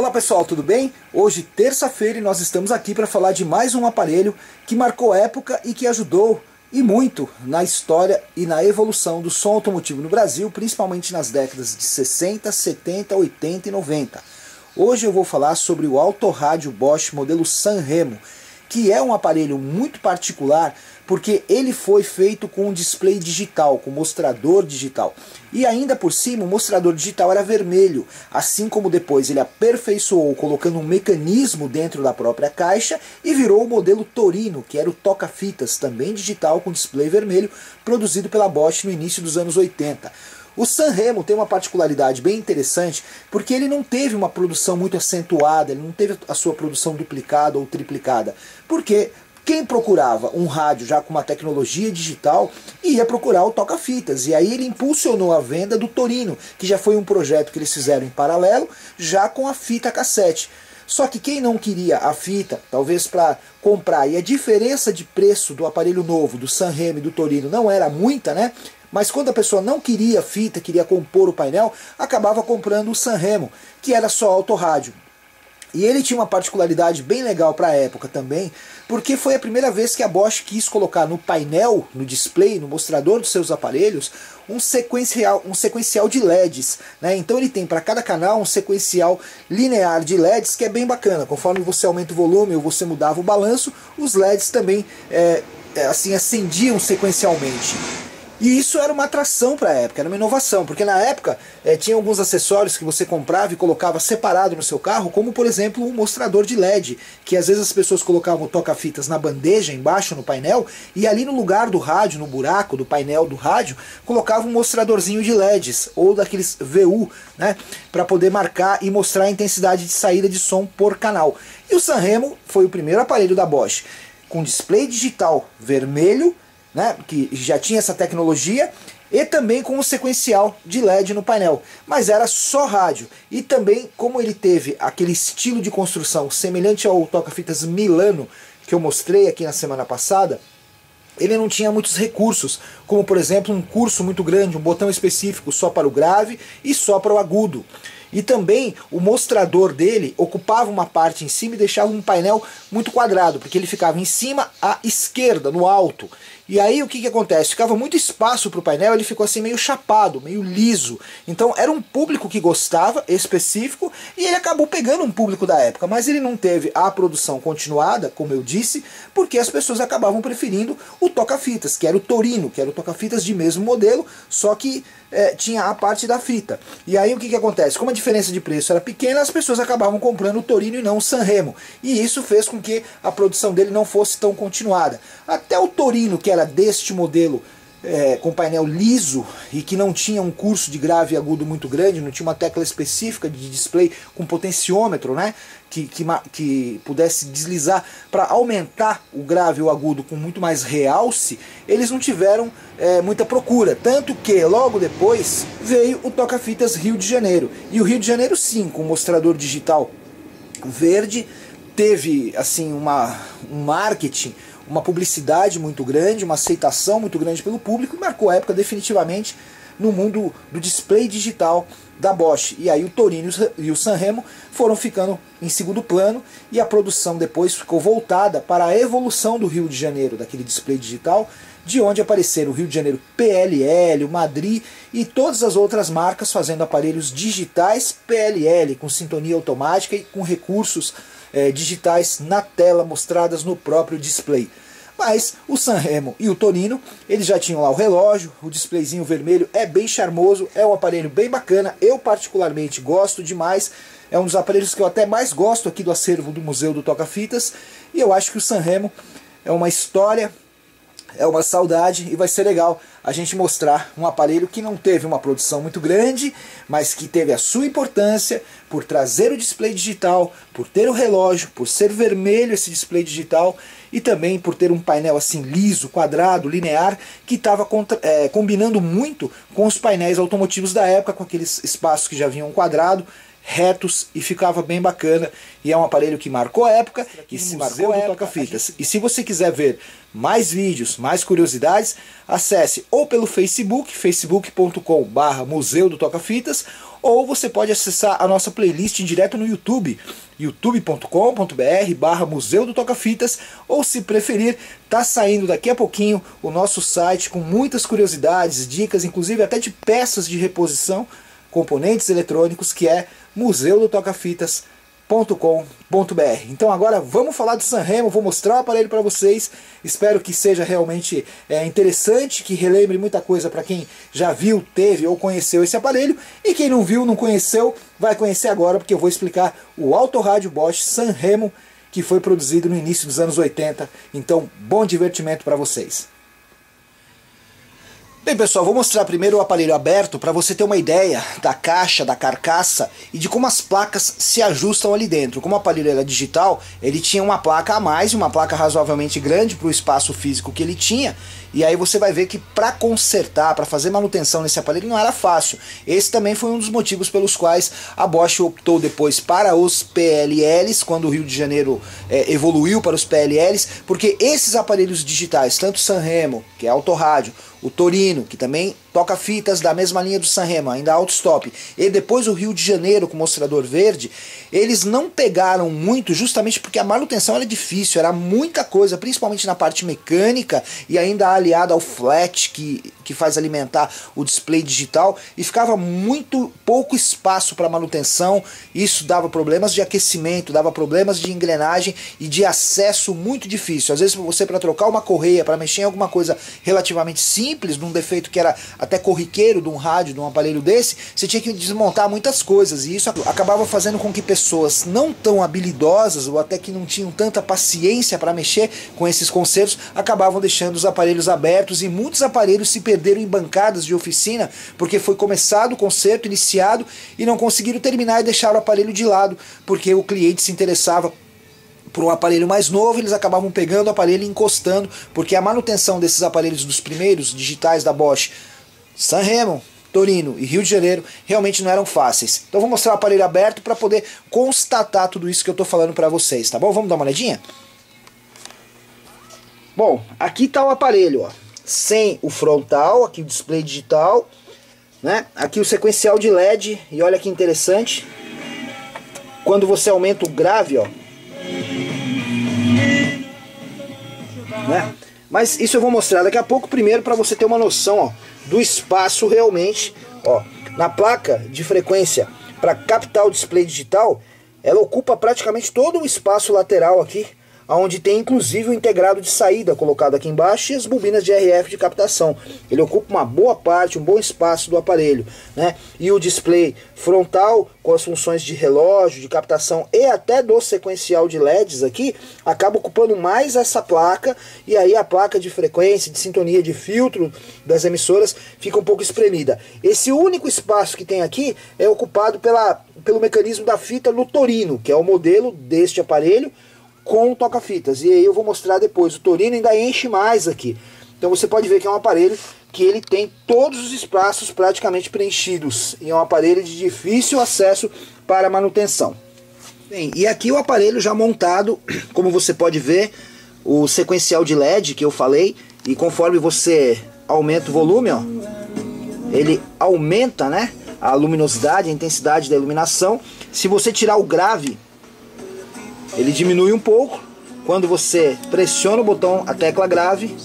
Olá pessoal, tudo bem? Hoje, terça-feira, e nós estamos aqui para falar de mais um aparelho que marcou época e que ajudou e muito na história e na evolução do som automotivo no Brasil, principalmente nas décadas de 60, 70, 80 e 90. Hoje eu vou falar sobre o Autorádio Bosch modelo Sanremo, que é um aparelho muito particular porque ele foi feito com um display digital, com mostrador digital. E ainda por cima o mostrador digital era vermelho, assim como depois ele aperfeiçoou colocando um mecanismo dentro da própria caixa e virou o modelo Torino, que era o toca-fitas, também digital com display vermelho, produzido pela Bosch no início dos anos 80. O Sanremo tem uma particularidade bem interessante, porque ele não teve uma produção muito acentuada, ele não teve a sua produção duplicada ou triplicada. Porque quem procurava um rádio já com uma tecnologia digital ia procurar o toca-fitas. E aí ele impulsionou a venda do Torino, que já foi um projeto que eles fizeram em paralelo, já com a fita cassete. Só que quem não queria a fita, talvez para comprar, e a diferença de preço do aparelho novo, do Sanremo e do Torino, não era muita, né? Mas quando a pessoa não queria fita, queria compor o painel, acabava comprando o Sanremo, que era só autorrádio. E ele tinha uma particularidade bem legal para a época também, porque foi a primeira vez que a Bosch quis colocar no painel, no display, no mostrador dos seus aparelhos, um sequencial de LEDs, né? Então ele tem para cada canal um sequencial linear de LEDs que é bem bacana. Conforme você aumenta o volume ou você mudava o balanço, os LEDs também assim acendiam sequencialmente. E isso era uma atração para a época, era uma inovação, porque na época tinha alguns acessórios que você comprava e colocava separado no seu carro, como por exemplo um mostrador de LED, que às vezes as pessoas colocavam o toca-fitas na bandeja embaixo no painel, e ali no lugar do rádio, no buraco do painel do rádio, colocava um mostradorzinho de LEDs, ou daqueles VU, né, para poder marcar e mostrar a intensidade de saída de som por canal. E o Sanremo foi o primeiro aparelho da Bosch, com display digital vermelho, né, que já tinha essa tecnologia, e também com um sequencial de LED no painel, mas era só rádio. E também, como ele teve aquele estilo de construção semelhante ao toca-fitas Milano, que eu mostrei aqui na semana passada, ele não tinha muitos recursos, como por exemplo um curso muito grande, um botão específico só para o grave e só para o agudo. E também o mostrador dele ocupava uma parte em cima e deixava um painel muito quadrado, porque ele ficava em cima à esquerda, no alto. E aí o que acontece? Ficava muito espaço para o painel, ele ficou assim meio chapado, meio liso. Então era um público que gostava, específico, e ele acabou pegando um público da época. Mas ele não teve a produção continuada, como eu disse, porque as pessoas acabavam preferindo o toca-fitas, que era o Torino, que era o toca-fitas de mesmo modelo, só que tinha a parte da fita. E aí o que acontece? Como a diferença de preço era pequena, as pessoas acabavam comprando o Torino e não o Sanremo. E isso fez com que a produção dele não fosse tão continuada. Até o Torino, que era deste modelo, com painel liso e que não tinha um curso de grave e agudo muito grande, não tinha uma tecla específica de display com potenciômetro, né, que pudesse deslizar para aumentar o grave e o agudo com muito mais realce, eles não tiveram muita procura. Tanto que logo depois veio o toca-fitas Rio de Janeiro. E o Rio de Janeiro sim, com mostrador digital verde, teve assim um marketing, uma publicidade muito grande, uma aceitação muito grande pelo público, e marcou a época definitivamente no mundo do display digital da Bosch. E aí o Torino e o Sanremo foram ficando em segundo plano, e a produção depois ficou voltada para a evolução do Rio de Janeiro, daquele display digital, de onde apareceram o Rio de Janeiro PLL, o Madrid e todas as outras marcas fazendo aparelhos digitais PLL, com sintonia automática e com recursos digitais na tela mostradas no próprio display. Mas o Sanremo e o Torino, eles já tinham lá o relógio, o displayzinho vermelho é bem charmoso, é um aparelho bem bacana, eu particularmente gosto demais, é um dos aparelhos que eu até mais gosto aqui do acervo do Museu do Toca-Fitas, e eu acho que o Sanremo é uma história, é uma saudade, e vai ser legal a gente mostrar um aparelho que não teve uma produção muito grande, mas que teve a sua importância por trazer o display digital, por ter o relógio, por ser vermelho esse display digital, e também por ter um painel assim liso, quadrado, linear, que estava combinando muito com os painéis automotivos da época, com aqueles espaços que já vinham quadrado, retos, e ficava bem bacana. E é um aparelho que marcou a época e se marcou do toca-fitas. E se você quiser ver mais vídeos, mais curiosidades, acesse ou pelo Facebook, facebook.com/Museu do Toca-Fitas, ou você pode acessar a nossa playlist direto no YouTube, youtube.com.br/Museu do Toca-Fitas, ou se preferir, tá saindo daqui a pouquinho o nosso site com muitas curiosidades, dicas, inclusive até de peças de reposição, componentes eletrônicos, que é museudotocafitas.com.br. Então agora vamos falar do Sanremo, vou mostrar o aparelho para vocês, espero que seja realmente interessante, que relembre muita coisa para quem já viu, teve ou conheceu esse aparelho, e quem não viu, não conheceu, vai conhecer agora, porque eu vou explicar o Autorádio Bosch Sanremo, que foi produzido no início dos anos 80, então bom divertimento para vocês. Bem pessoal, vou mostrar primeiro o aparelho aberto para você ter uma ideia da caixa, da carcaça e de como as placas se ajustam ali dentro. Como o aparelho era digital, ele tinha uma placa a mais, uma placa razoavelmente grande para o espaço físico que ele tinha, e aí você vai ver que para consertar, para fazer manutenção nesse aparelho não era fácil. Esse também foi um dos motivos pelos quais a Bosch optou depois para os PLLs, quando o Rio de Janeiro evoluiu para os PLLs, porque esses aparelhos digitais, tanto o Sanremo, que é autorádio, o Torino, que também toca fitas da mesma linha do Sanremo, ainda auto-stop, e depois o Rio de Janeiro com mostrador verde, eles não pegaram muito justamente porque a manutenção era difícil, era muita coisa, principalmente na parte mecânica e ainda aliada ao flat que faz alimentar o display digital, e ficava muito pouco espaço para manutenção. Isso dava problemas de aquecimento, dava problemas de engrenagem e de acesso muito difícil. Às vezes você, para trocar uma correia, para mexer em alguma coisa relativamente simples, num defeito que era até corriqueiro de um rádio, de um aparelho desse, você tinha que desmontar muitas coisas, e isso acabava fazendo com que pessoas não tão habilidosas ou até que não tinham tanta paciência para mexer com esses consertos, acabavam deixando os aparelhos abertos, e muitos aparelhos se perderam em bancadas de oficina porque foi começado o conserto, iniciado, e não conseguiram terminar e deixaram o aparelho de lado porque o cliente se interessava por um aparelho mais novo, eles acabavam pegando o aparelho e encostando, porque a manutenção desses aparelhos dos primeiros digitais da Bosch, Sanremo, Torino e Rio de Janeiro, realmente não eram fáceis. Então vou mostrar o aparelho aberto para poder constatar tudo isso que eu estou falando para vocês, tá bom? Vamos dar uma olhadinha? Bom, aqui está o aparelho, ó, sem o frontal, aqui o display digital, né? Aqui o sequencial de LED, e olha que interessante, quando você aumenta o grave, ó, né? Mas isso eu vou mostrar daqui a pouco. Primeiro, para você ter uma noção, ó, do espaço realmente, ó, na placa de frequência para captar o display digital, ela ocupa praticamente todo o espaço lateral aqui, onde tem inclusive o integrado de saída colocado aqui embaixo e as bobinas de RF de captação. Ele ocupa uma boa parte, um bom espaço do aparelho, né? E o display frontal com as funções de relógio, de captação e até do sequencial de LEDs aqui, acaba ocupando mais essa placa, e aí a placa de frequência, de sintonia, de filtro das fica um pouco espremida. Esse único espaço que tem aqui é ocupado pelo mecanismo da fita no Torino, que é o modelo deste aparelho com toca-fitas, e aí eu vou mostrar depois. O Torino ainda enche mais aqui, então você pode ver que é um aparelho que ele tem todos os espaços praticamente preenchidos, e é um aparelho de difícil acesso para manutenção. Bem, e aqui o aparelho já montado, como você pode ver, o sequencial de LED que eu falei, e conforme você aumenta o volume, ó, ele aumenta, né, a luminosidade, a intensidade da iluminação. Se você tirar o grave, ele diminui um pouco. Quando você pressiona o botão, a tecla grave,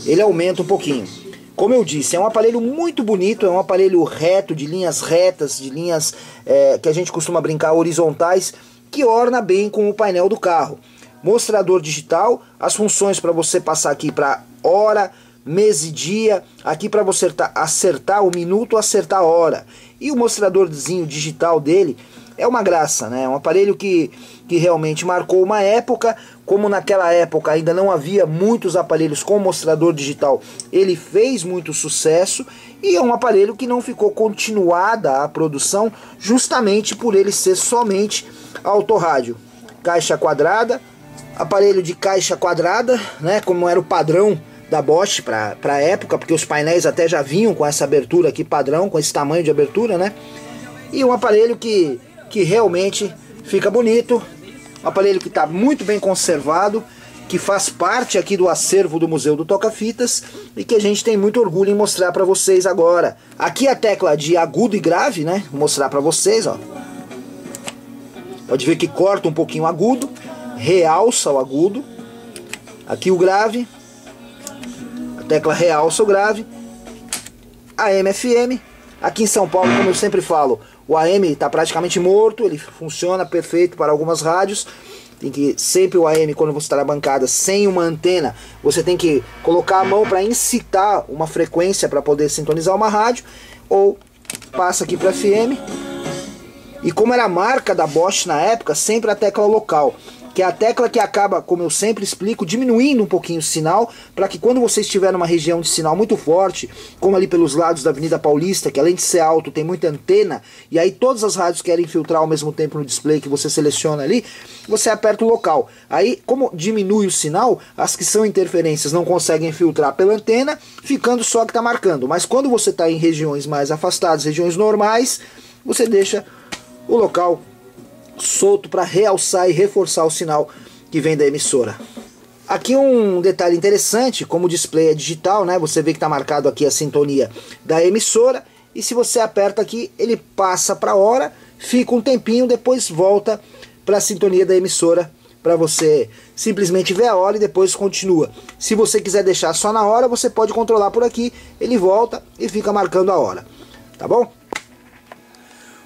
ele aumenta um pouquinho. Como eu disse, é um aparelho muito bonito, é um aparelho reto, de linhas retas, de linhas que a gente costuma brincar horizontais, que orna bem com o painel do carro. Mostrador digital, as funções para você passar aqui para hora, mês e dia, aqui para você acertar o minuto, acertar a hora. E o mostradorzinho digital dele é uma graça, né? É um aparelho que realmente marcou uma época. Como naquela época ainda não havia muitos aparelhos com mostrador digital, ele fez muito sucesso, e é um aparelho que não ficou continuada a produção justamente por ele ser somente autorrádio. Caixa quadrada, aparelho de caixa quadrada, né? Como era o padrão da Bosch para a época, porque os painéis até já vinham com essa abertura aqui padrão, com esse tamanho de abertura, né? E um aparelho que realmente fica bonito, um aparelho que está muito bem conservado, que faz parte aqui do acervo do Museu do Toca-Fitas e que a gente tem muito orgulho em mostrar para vocês agora. Aqui a tecla de agudo e grave, né? Vou mostrar para vocês, ó. Pode ver que corta um pouquinho o agudo, realça o agudo. Aqui o grave, a tecla realça o grave. AM, FM. Aqui em São Paulo, como eu sempre falo, o AM está praticamente morto, ele funciona perfeito para algumas rádios. Tem que sempre o AM, quando você está na bancada sem uma antena, você tem que colocar a mão para incitar uma frequência para poder sintonizar uma rádio, ou passa aqui para FM. E como era a marca da Bosch na época, sempre a tecla local, que é a tecla que acaba, como eu sempre explico, diminuindo um pouquinho o sinal, para que quando você estiver numa região de sinal muito forte, como ali pelos lados da Avenida Paulista, que além de ser alto tem muita antena, e aí todas as rádios querem filtrar ao mesmo tempo no display que você seleciona ali, você aperta o local. Aí, como diminui o sinal, as que são interferências não conseguem filtrar pela antena, ficando só que está marcando. Mas quando você está em regiões mais afastadas, regiões normais, você deixa o local solto para realçar e reforçar o sinal que vem da emissora. Aqui um detalhe interessante, como o display é digital, né? Você vê que está marcado aqui a sintonia da emissora, e se você aperta aqui, ele passa para a hora, fica um tempinho, depois volta para a sintonia da emissora, para você simplesmente ver a hora e depois continua. Se você quiser deixar só na hora, você pode controlar por aqui, ele volta e fica marcando a hora, tá bom?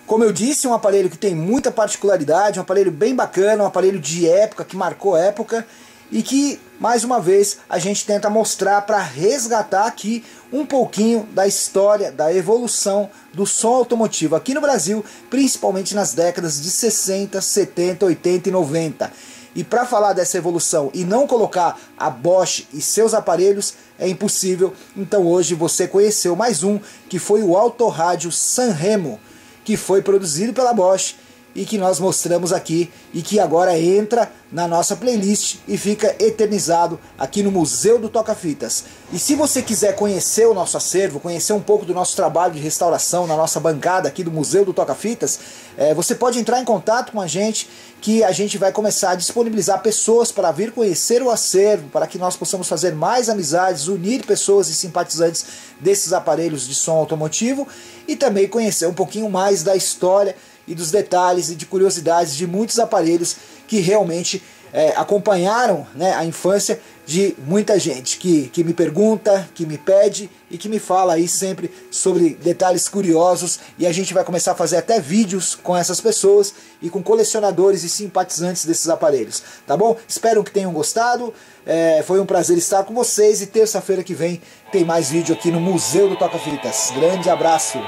Como eu disse, um aparelho que tem muita particularidade, um aparelho bem bacana, um aparelho de época, que marcou época e que, mais uma vez, a gente tenta mostrar para resgatar aqui um pouquinho da história, da evolução do som automotivo aqui no Brasil, principalmente nas décadas de 60, 70, 80 e 90. E para falar dessa evolução e não colocar a Bosch e seus aparelhos é impossível, então hoje você conheceu mais um, que foi o Autorádio Sanremo, que foi produzido pela Bosch e que nós mostramos aqui e que agora entra na nossa playlist e fica eternizado aqui no Museu do Toca-Fitas. E se você quiser conhecer o nosso acervo, conhecer um pouco do nosso trabalho de restauração na nossa bancada aqui do Museu do Toca-Fitas, você pode entrar em contato com a gente, que a gente vai começar a disponibilizar pessoas para vir conhecer o acervo, para que nós possamos fazer mais amizades, unir pessoas e simpatizantes desses aparelhos de som automotivo e também conhecer um pouquinho mais da história e dos detalhes e de curiosidades de muitos aparelhos que realmente acompanharam, né, a infância de muita gente que me pergunta, que me pede e que me fala aí sempre sobre detalhes curiosos, e a gente vai começar a fazer até vídeos com essas pessoas e com colecionadores e simpatizantes desses aparelhos, tá bom? Espero que tenham gostado, foi um prazer estar com vocês e terça-feira que vem tem mais vídeo aqui no Museu do Toca-Fitas. Grande abraço!